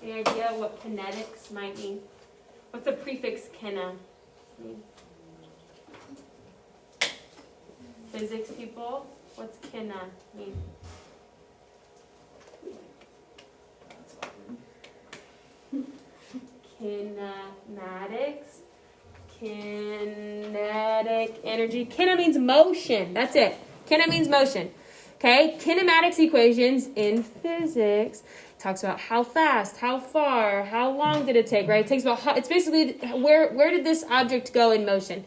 Any idea what kinetics might mean? What's the prefix kina mean? Physics people, what's kina mean? Kinematics, kinetic energy. Kina means motion. That's it. Kina means motion. Okay, kinematics equations in physics talks about how fast, how far, how long did it take, right? It takes about it's basically where did this object go in motion.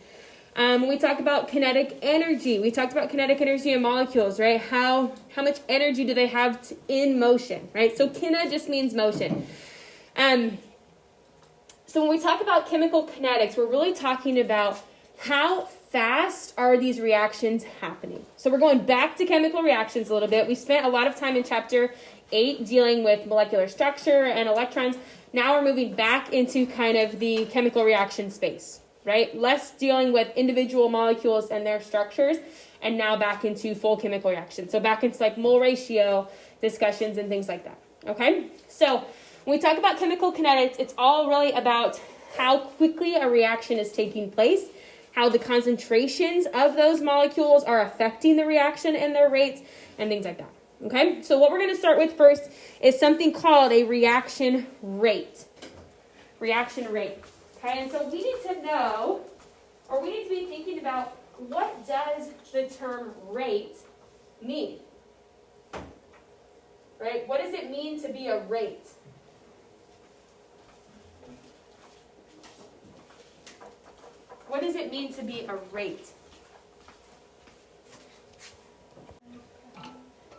We talk about kinetic energy. We talked about kinetic energy in molecules, right? How much energy do they have in motion, right? So kina just means motion. So when we talk about chemical kinetics, we're really talking about how fast are these reactions happening. So we're going back to chemical reactions a little bit. We spent a lot of time in chapter 8 dealing with molecular structure and electrons. Now we're moving back into kind of the chemical reaction space, right? Less dealing with individual molecules and their structures, and now back into full chemical reaction. So back into like mole ratio discussions and things like that, okay? So when we talk about chemical kinetics, it's all really about how quickly a reaction is taking place, how the concentrations of those molecules are affecting the reaction and their rates, and things like that. Okay, so what we're going to start with first is something called a reaction rate. Reaction rate. Okay, and so we need to know, or we need to be thinking about, what does the term rate mean? Right? What does it mean to be a rate? What does it mean to be a rate?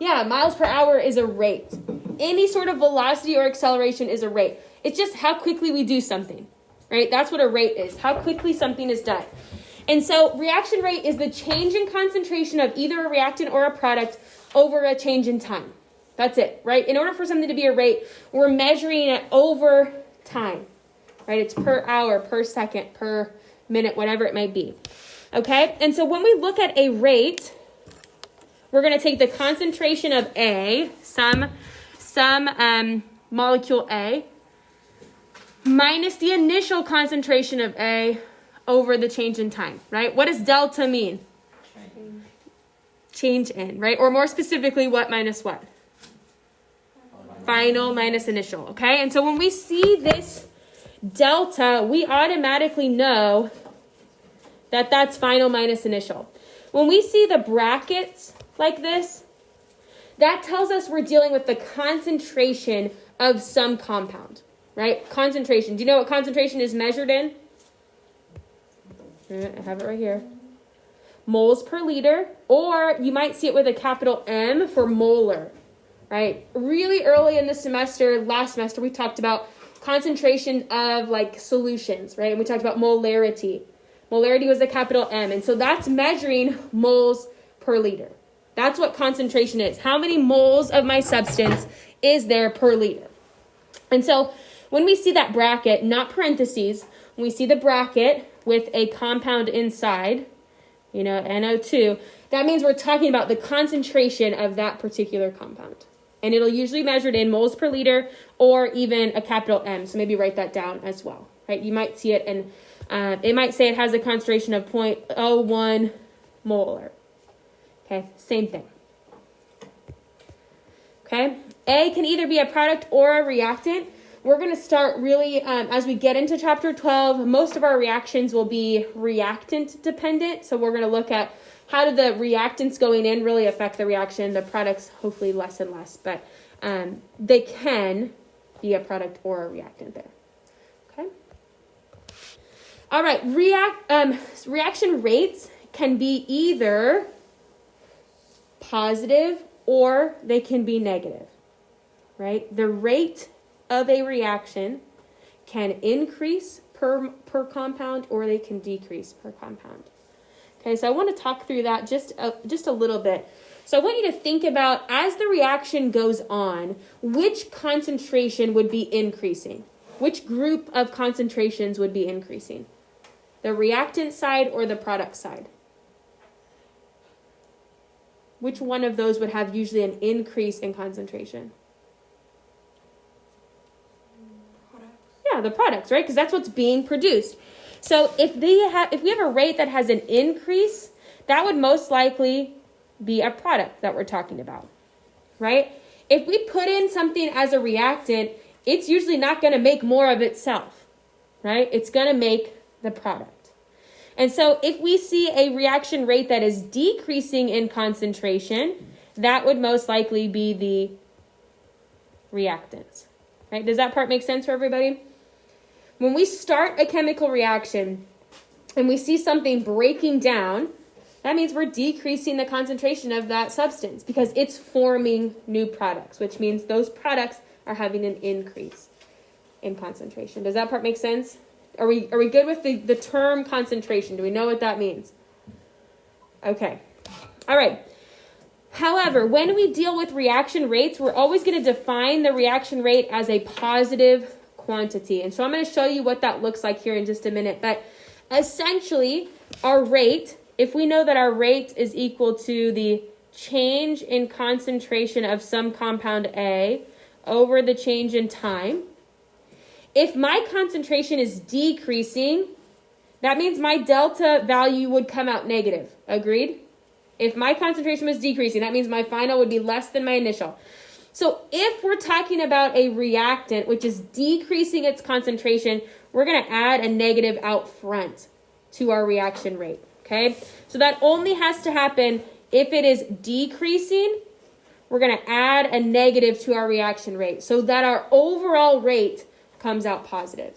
Yeah, miles per hour is a rate. Any sort of velocity or acceleration is a rate. It's just how quickly we do something, right? That's what a rate is, how quickly something is done. And so reaction rate is the change in concentration of either a reactant or a product over a change in time. That's it, right? In order for something to be a rate, we're measuring it over time, right? It's per hour, per second, per minute, whatever it may be. Okay? And so when we look at a rate, we're going to take the concentration of A, some molecule A, minus the initial concentration of A over the change in time, right? What does delta mean? Change in, right? Or more specifically, what minus what? Final minus initial, okay? And so when we see this delta, we automatically know that that's final minus initial. When we see the brackets like this, that tells us we're dealing with the concentration of some compound, right? Concentration. Do you know what concentration is measured in? I have it right here. Moles per liter, or you might see it with a capital M for molar, right? Really early in the semester, last semester, we talked about concentration of like solutions, right? And we talked about molarity. Molarity was a capital M, and so that's measuring moles per liter. That's what concentration is. How many moles of my substance is there per liter? And so when we see that bracket, not parentheses, when we see the bracket with a compound inside, you know, NO2, that means we're talking about the concentration of that particular compound. And it'll usually measured in moles per liter or even a capital M. So maybe write that down as well, right? You might see it and it might say it has a concentration of 0.01 molar. Okay, same thing. Okay, A can either be a product or a reactant. We're going to start really, as we get into chapter 12, most of our reactions will be reactant dependent. So we're going to look at how do the reactants going in really affect the reaction, the products hopefully less and less, but they can be a product or a reactant there. Okay. All right, reaction rates can be either positive or they can be negative, right? The rate of a reaction can increase per compound or they can decrease per compound. Okay, so I want to talk through that just a little bit. So I want you to think about, as the reaction goes on, which concentration would be increasing? Which group of concentrations would be increasing? The reactant side or the product side? Which one of those would have usually an increase in concentration? Yeah, the products, right? Because that's what's being produced. So if we have a rate that has an increase, that would most likely be a product that we're talking about, right? If we put in something as a reactant, it's usually not going to make more of itself, right? It's going to make the product. And so if we see a reaction rate that is decreasing in concentration, that would most likely be the reactants, right? Does that part make sense for everybody? When we start a chemical reaction and we see something breaking down, that means we're decreasing the concentration of that substance because it's forming new products, which means those products are having an increase in concentration. Does that part make sense? Are we good with the term concentration? Do we know what that means? Okay. All right. However, when we deal with reaction rates, we're always going to define the reaction rate as a positive quantity. And so I'm going to show you what that looks like here in just a minute. But essentially, our rate, if we know that our rate is equal to the change in concentration of some compound A over the change in time, if my concentration is decreasing, that means my delta value would come out negative. Agreed? If my concentration was decreasing, that means my final would be less than my initial. So if we're talking about a reactant which is decreasing its concentration, we're going to add a negative out front to our reaction rate. Okay? So that only has to happen if it is decreasing. We're going to add a negative to our reaction rate so that our overall rate comes out positive.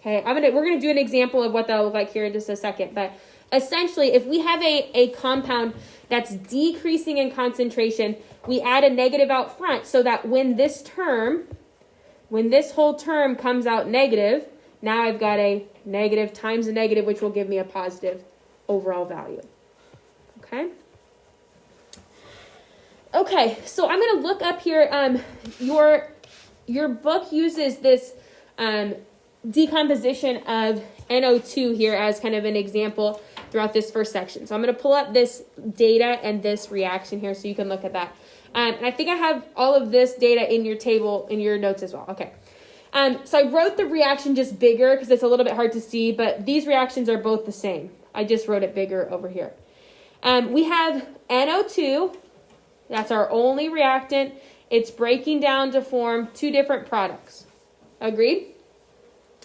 Okay, we're going to do an example of what that'll look like here in just a second. But essentially, if we have a compound that's decreasing in concentration, we add a negative out front so that when this whole term comes out negative, now I've got a negative times a negative, which will give me a positive overall value. Okay? Okay, so I'm going to look up here. Your book uses this decomposition of NO2 here as kind of an example throughout this first section. So I'm going to pull up this data and this reaction here so you can look at that. And I think I have all of this data in your table, in your notes as well. Okay. So I wrote the reaction just bigger because it's a little bit hard to see, but these reactions are both the same. I just wrote it bigger over here. We have NO2. That's our only reactant. It's breaking down to form two different products. Agreed?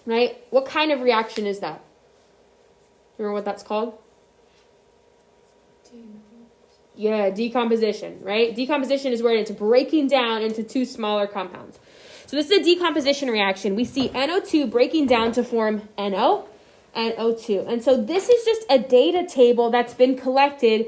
Right? What kind of reaction is that? Remember what that's called? Yeah, decomposition, right? Decomposition is where it's breaking down into two smaller compounds. So this is a decomposition reaction. We see NO2 breaking down to form NO and O2. And so this is just a data table that's been collected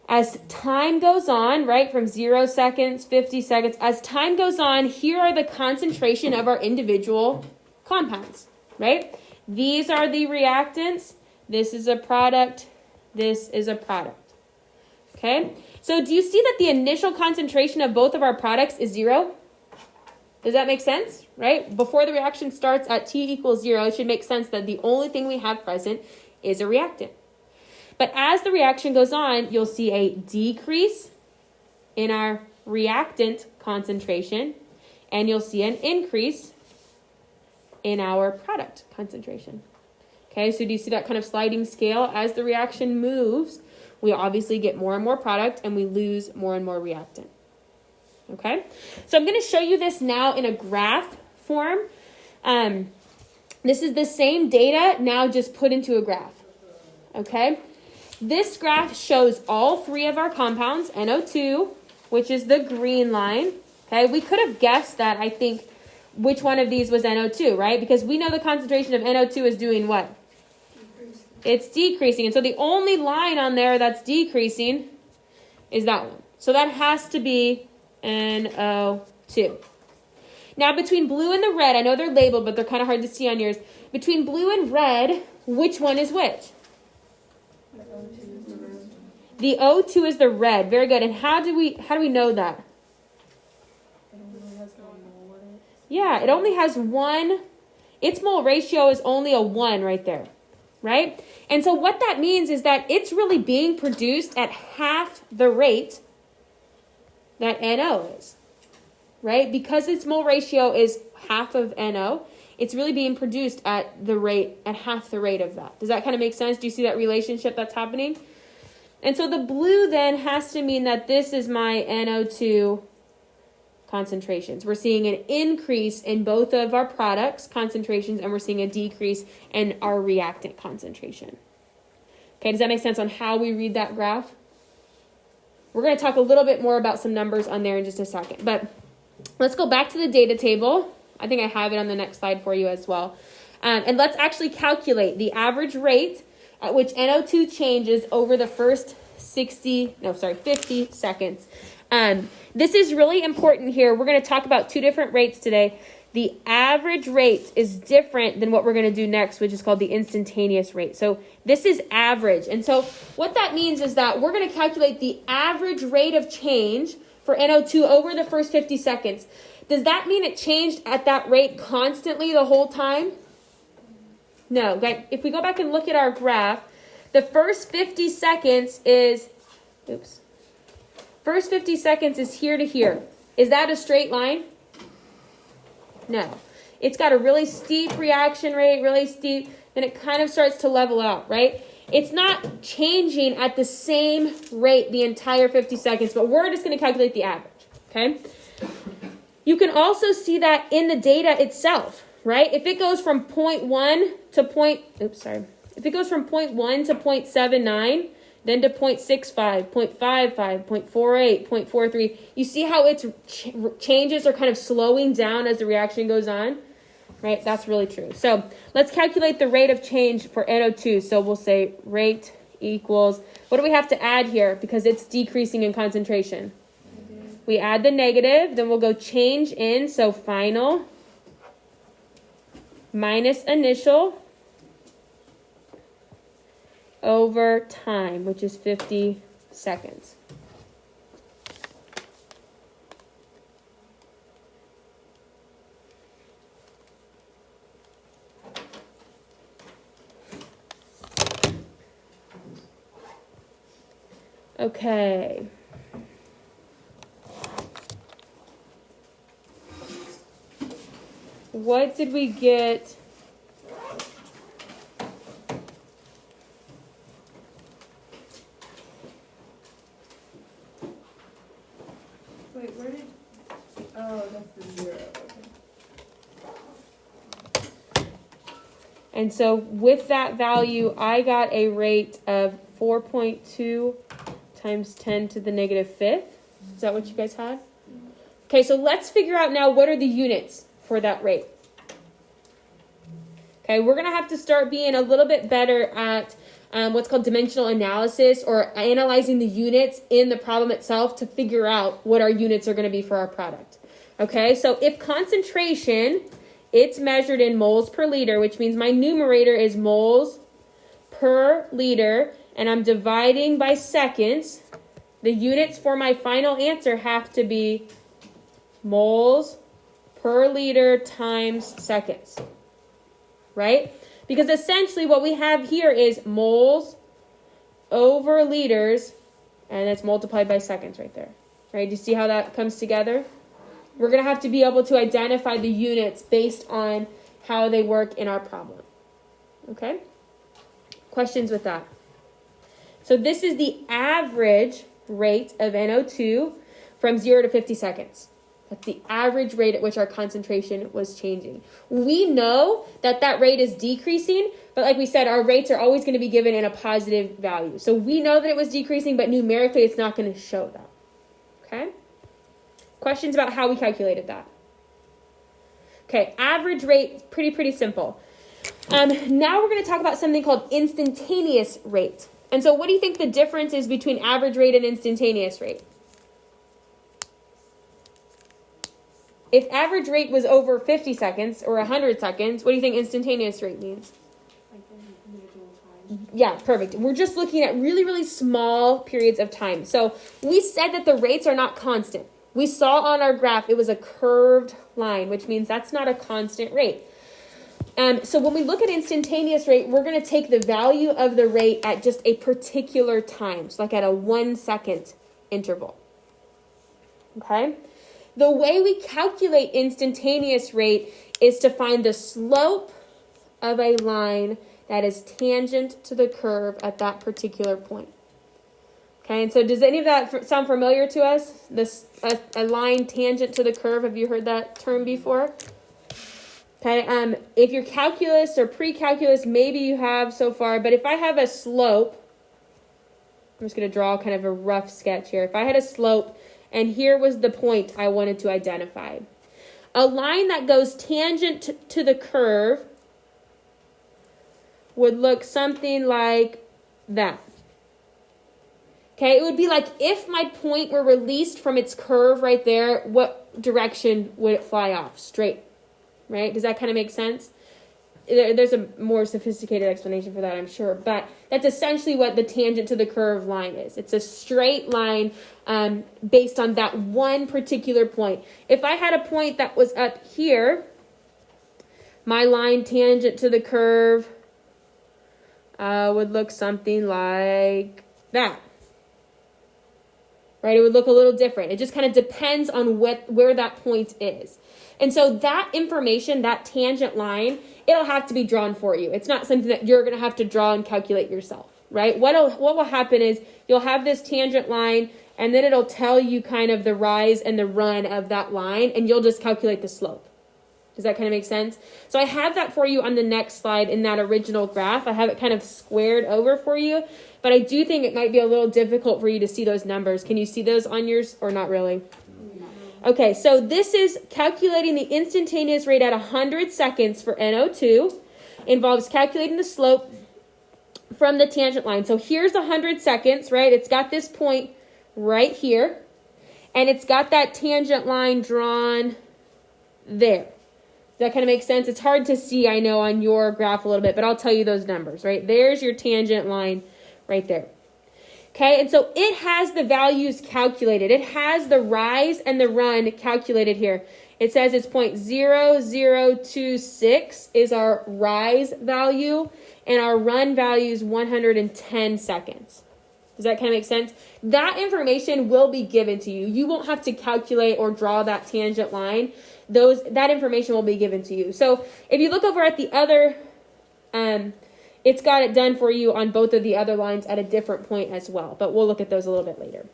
as time goes on, right? From 0 seconds, 50 seconds. As time goes on, here are the concentration of our individual compounds, right? These are the reactants. This is a product. This is a product. Okay? So do you see that the initial concentration of both of our products is 0? Does that make sense? Right? Before the reaction starts at T equals 0, it should make sense that the only thing we have present is a reactant. But as the reaction goes on, you'll see a decrease in our reactant concentration, and you'll see an increase in our product concentration. Okay, so do you see that kind of sliding scale? As the reaction moves, we obviously get more and more product, and we lose more and more reactant. Okay, so I'm going to show you this now in a graph form. This is the same data, now just put into a graph. Okay, this graph shows all three of our compounds, NO2, which is the green line. Okay, we could have guessed that, I think, which one of these was NO2, right? Because we know the concentration of NO2 is doing what? Decreasing. It's decreasing. And so the only line on there that's decreasing is that one. So that has to be NO2. Now, between blue and the red, I know they're labeled, but they're kind of hard to see on yours. Between blue and red, which one is which? The O2 is the red. Very good. And how do we know that? Yeah, it only has one. Its mole ratio is only a 1 right there, right? And so what that means is that it's really being produced at half the rate that NO is. right? Because its mole ratio is half of NO, it's really being produced at half the rate of that. Does that kind of make sense? Do you see that relationship that's happening? And so the blue then has to mean that this is my NO2 concentrations. We're seeing an increase in both of our products concentrations, and we're seeing a decrease in our reactant concentration. Okay, does that make sense on how we read that graph? We're going to talk a little bit more about some numbers on there in just a second, but let's go back to the data table. I think I have it on the next slide for you as well. And let's actually calculate the average rate at which NO2 changes over the first 50 seconds. This is really important here. We're going to talk about two different rates today. The average rate is different than what we're going to do next, which is called the instantaneous rate. So this is average. And so what that means is that we're going to calculate the average rate of change for NO2 over the first 50 seconds. Does that mean it changed at that rate constantly the whole time? No. If we go back and look at our graph, the first 50 seconds is, first 50 seconds is here to here. Is that a straight line? No. It's got a really steep reaction rate, really steep, then it kind of starts to level out, right? It's not changing at the same rate the entire 50 seconds, but we're just going to calculate the average, okay? You can also see that in the data itself, right? If it goes from 0.1 to if it goes from 0.1 to 0.79, then to 0.65, 0.55, 0.48, 0.43, you see how its changes are kind of slowing down as the reaction goes on, right? That's really true. So let's calculate the rate of change for NO2. So we'll say rate equals, what do we have to add here? Because it's decreasing in concentration. We add the negative, then we'll go change in, so final minus initial over time, which is 50 seconds. Okay. What did we get? Wait, where did... Oh, that's the 0. Okay. And so with that value, I got a rate of 4.2 times 10 to the negative fifth. Is that what you guys had? Okay, so let's figure out now what are the units for that rate. Okay, we're going to have to start being a little bit better at what's called dimensional analysis, or analyzing the units in the problem itself to figure out what our units are going to be for our product. Okay, so if concentration, it's measured in moles per liter, which means my numerator is moles per liter, and I'm dividing by seconds. The units for my final answer have to be moles per liter times seconds, right? Because essentially what we have here is moles over liters, and it's multiplied by seconds right there, right? Do you see how that comes together? We're going to have to be able to identify the units based on how they work in our problem, okay? Questions with that? So this is the average rate of NO2 from 0 to 50 seconds. That's the average rate at which our concentration was changing. We know that that rate is decreasing, but like we said, our rates are always going to be given in a positive value. So we know that it was decreasing, but numerically it's not going to show that. Okay? Questions about how we calculated that? Okay, average rate, pretty simple. Now we're going to talk about something called instantaneous rate. And so what do you think the difference is between average rate and instantaneous rate? If average rate was over 50 seconds or 100 seconds, what do you think instantaneous rate means? Like individual time. Yeah, perfect. We're just looking at really small periods of time. So we said that the rates are not constant. We saw on our graph it was a curved line, which means that's not a constant rate. So when we look at instantaneous rate, we're going to take the value of the rate at just a particular time, so like at a 1 second interval. Okay? the way we calculate instantaneous rate is to find the slope of a line that is tangent to the curve at that particular point. Okay, and so does any of that sound familiar to us? A line tangent to the curve, have you heard that term before? Okay, if you're calculus or pre-calculus, maybe you have so far, but if I have a slope, I'm just going to draw kind of a rough sketch here. If I had a slope, and here was the point I wanted to identify. A line that goes tangent to the curve would look something like that. Okay, it would be like if my point were released from its curve right there, what direction would it fly off? Straight, right? Does that kind of make sense? There's a more sophisticated explanation for that, I'm sure, but that's essentially what the tangent to the curve line is. It's a straight line based on that one particular point. If I had a point that was up here, my line tangent to the curve would look something like that. Right? It would look a little different. It just kind of depends on where that point is. And so that information, that tangent line, it'll have to be drawn for you. It's not something that you're going to have to draw and calculate yourself, right? What will happen is you'll have this tangent line, and then it'll tell you kind of the rise and the run of that line, and you'll just calculate the slope. Does that kind of make sense? So I have that for you on the next slide in that original graph. I have it kind of squared over for you, but I do think it might be a little difficult for you to see those numbers. Can you see those on yours or not really? Okay, so this is calculating the instantaneous rate at 100 seconds for NO2. Involves calculating the slope from the tangent line. So here's 100 seconds, right? It's got this point right here. And it's got that tangent line drawn there. Does that kind of make sense? It's hard to see, I know, on your graph a little bit, but I'll tell you those numbers, right? There's your tangent line right there. Okay, and so it has the values calculated. It has the rise and the run calculated here. It says it's 0.0026 is our rise value, and our run value is 110 seconds. Does that kind of make sense? That information will be given to you. You won't have to calculate or draw that tangent line. That information will be given to you. So if you look over at the other, it's got it done for you on both of the other lines at a different point as well. But we'll look at those a little bit later.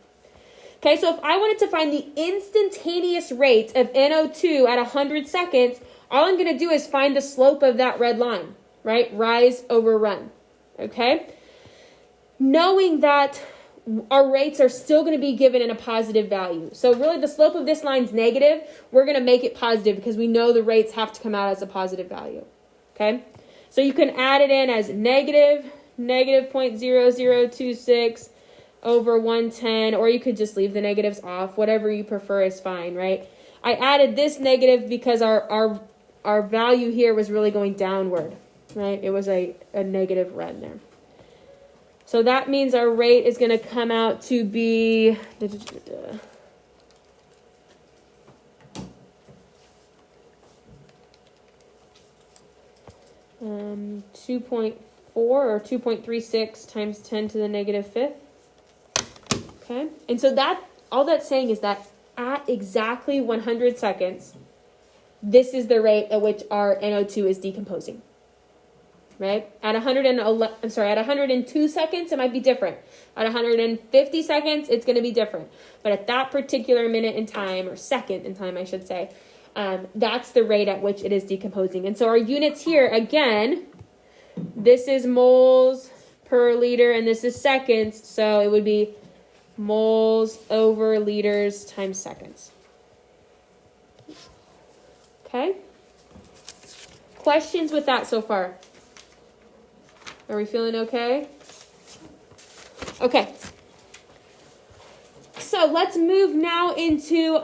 Okay, so if I wanted to find the instantaneous rate of NO2 at 100 seconds, all I'm going to do is find the slope of that red line, right? Rise over run, okay? Knowing that our rates are still going to be given in a positive value. So really the slope of this line is negative. We're going to make it positive because we know the rates have to come out as a positive value, okay? So you can add it in as negative 0.0026 over 110, or you could just leave the negatives off. Whatever you prefer is fine, right? I added this negative because our value here was really going downward, right? It was a negative run there. So that means our rate is going to come out to be 2.4 or 2.36 times 10 to the negative fifth. Okay, and so that all that's saying is that at exactly 100 seconds, this is the rate at which our NO2 is decomposing. Right? At 102 seconds, it might be different. At 150 seconds, it's going to be different. But at that particular minute in time, or second in time, I should say, that's the rate at which it is decomposing. And so our units here, again, this is moles per liter, and this is seconds. So it would be moles over liters times seconds. Okay? Questions with that so far? Are we feeling okay? Okay. So let's move now into,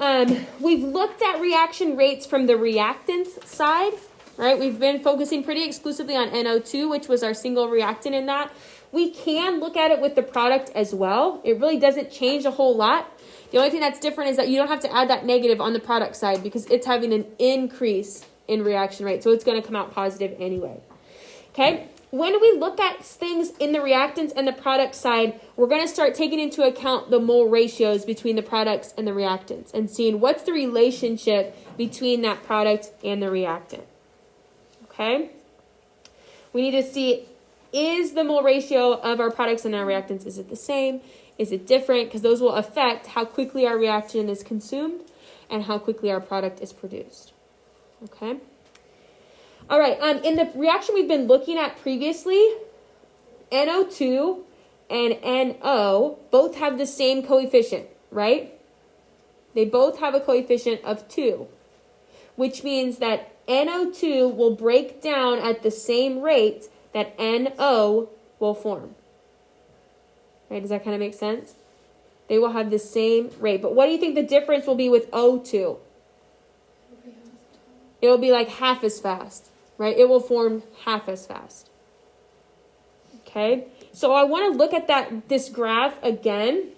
we've looked at reaction rates from the reactants side, right? We've been focusing pretty exclusively on NO2, which was our single reactant in that. We can look at it with the product as well. It really doesn't change a whole lot. The only thing that's different is that you don't have to add that negative on the product side because it's having an increase in reaction rate. So it's going to come out positive anyway. Okay. when we look at things in the reactants and the product side, we're going to start taking into account the mole ratios between the products and the reactants and seeing what's the relationship between that product and the reactant. Okay? We need to see, is the mole ratio of our products and our reactants, is it the same? Is it different? Because those will affect how quickly our reaction is consumed and how quickly our product is produced. Okay? All right, in the reaction we've been looking at previously, NO2 and NO both have the same coefficient, right? They both have a coefficient of 2, which means that NO2 will break down at the same rate that NO will form. Right, does that kind of make sense? They will have the same rate. But what do you think the difference will be with O2? It will be like half as fast, right? It will form half as fast. Okay, so I want to look at this graph again.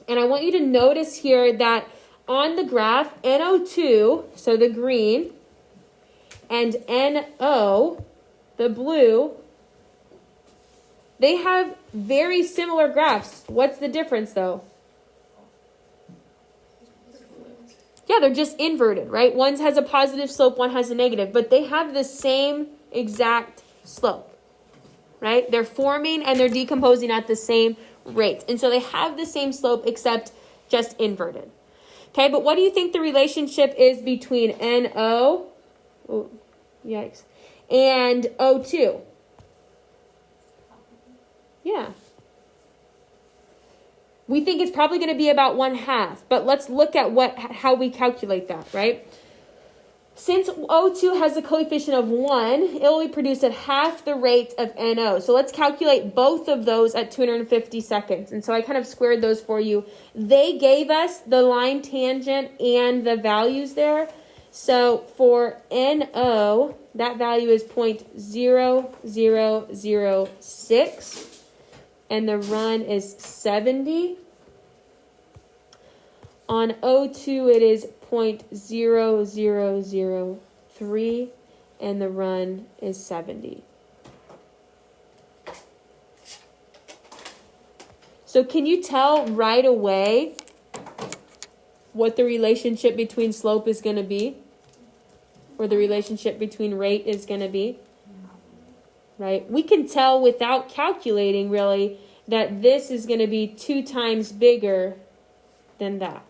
And I want you to notice here that on the graph, NO2, so the green, and NO, the blue, they have very similar graphs. What's the difference, though? Yeah, they're just inverted, right? One has a positive slope, one has a negative, but they have the same exact slope, right? They're forming and they're decomposing at the same rate. And so they have the same slope except just inverted. Okay, but what do you think the relationship is between NO, oh, yikes, and O2? Yeah. We think it's probably going to be about 1/2, but let's look at how we calculate that, right? Since O2 has a coefficient of 1, it will be produced at half the rate of NO. So let's calculate both of those at 250 seconds. And so I kind of squared those for you. They gave us the line tangent and the values there. So for NO, that value is 0.0006. And the run is 70. On O2, it is 0.0003, and the run is 70. So can you tell right away what the relationship between slope is going to be? Or the relationship between rate is going to be? Right? We can tell without calculating, really, that this is going to be 2 times bigger than that.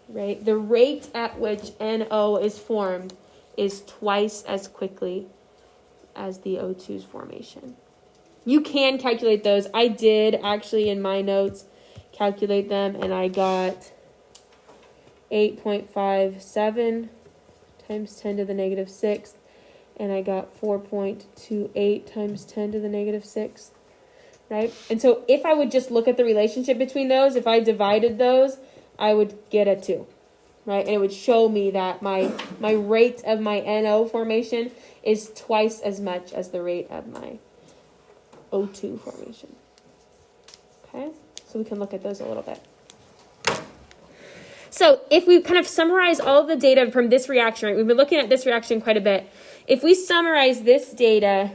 Right? The rate at which NO is formed is twice as quickly as the O2's formation. You can calculate those. I did actually in my notes calculate them, and I got 8.57 times 10 to the negative 6th. And I got 4.28 times 10 to the negative 6th, right? And so if I would just look at the relationship between those, if I divided those, I would get a 2, right? And it would show me that my rate of my NO formation is twice as much as the rate of my O2 formation. Okay? So we can look at those a little bit. So if we kind of summarize all of the data from this reaction, right? We've been looking at this reaction quite a bit. If we summarize this data,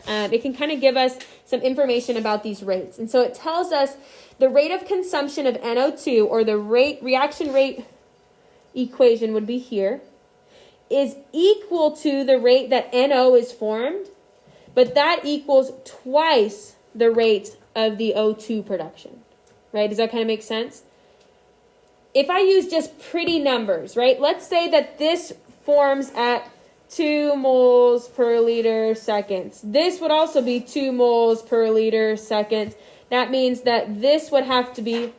it can kind of give us some information about these rates. And so it tells us the rate of consumption of NO2, or the reaction rate equation would be here, is equal to the rate that NO is formed, but that equals twice the rate of the O2 production, right? Does that kind of make sense? If I use just pretty numbers, right? Let's say that this forms at 2 moles per liter seconds. This would also be 2 moles per liter seconds. That means that this would have to be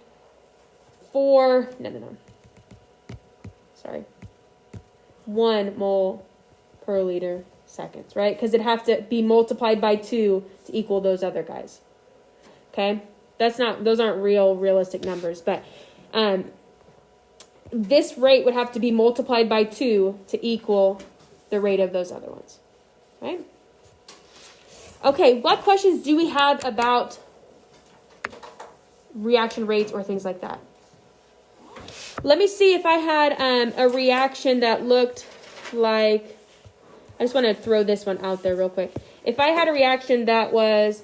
1 mole per liter seconds, right? Because it'd have to be multiplied by 2 to equal those other guys. Okay? Those aren't realistic numbers, but this rate would have to be multiplied by 2 to equal the rate of those other ones, right? Okay, what questions do we have about reaction rates or things like that? Let me see if I had a reaction that looked like, I just want to throw this one out there real quick. if I had a reaction that was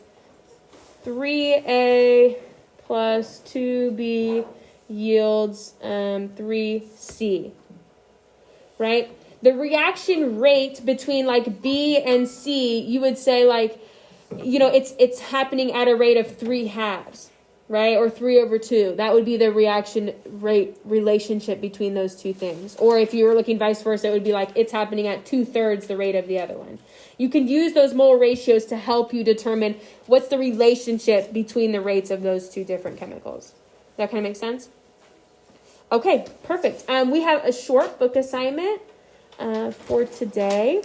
3A plus 2B yields 3C, right? The reaction rate between like B and C, you would say like, you know, it's happening at a rate of 3/2, right? Or 3/2. That would be the reaction rate relationship between those two things. Or if you were looking vice versa, it would be like it's happening at 2/3 the rate of the other one. You can use those mole ratios to help you determine what's the relationship between the rates of those two different chemicals. That kind of makes sense? Okay, perfect. We have a short book assignment for today.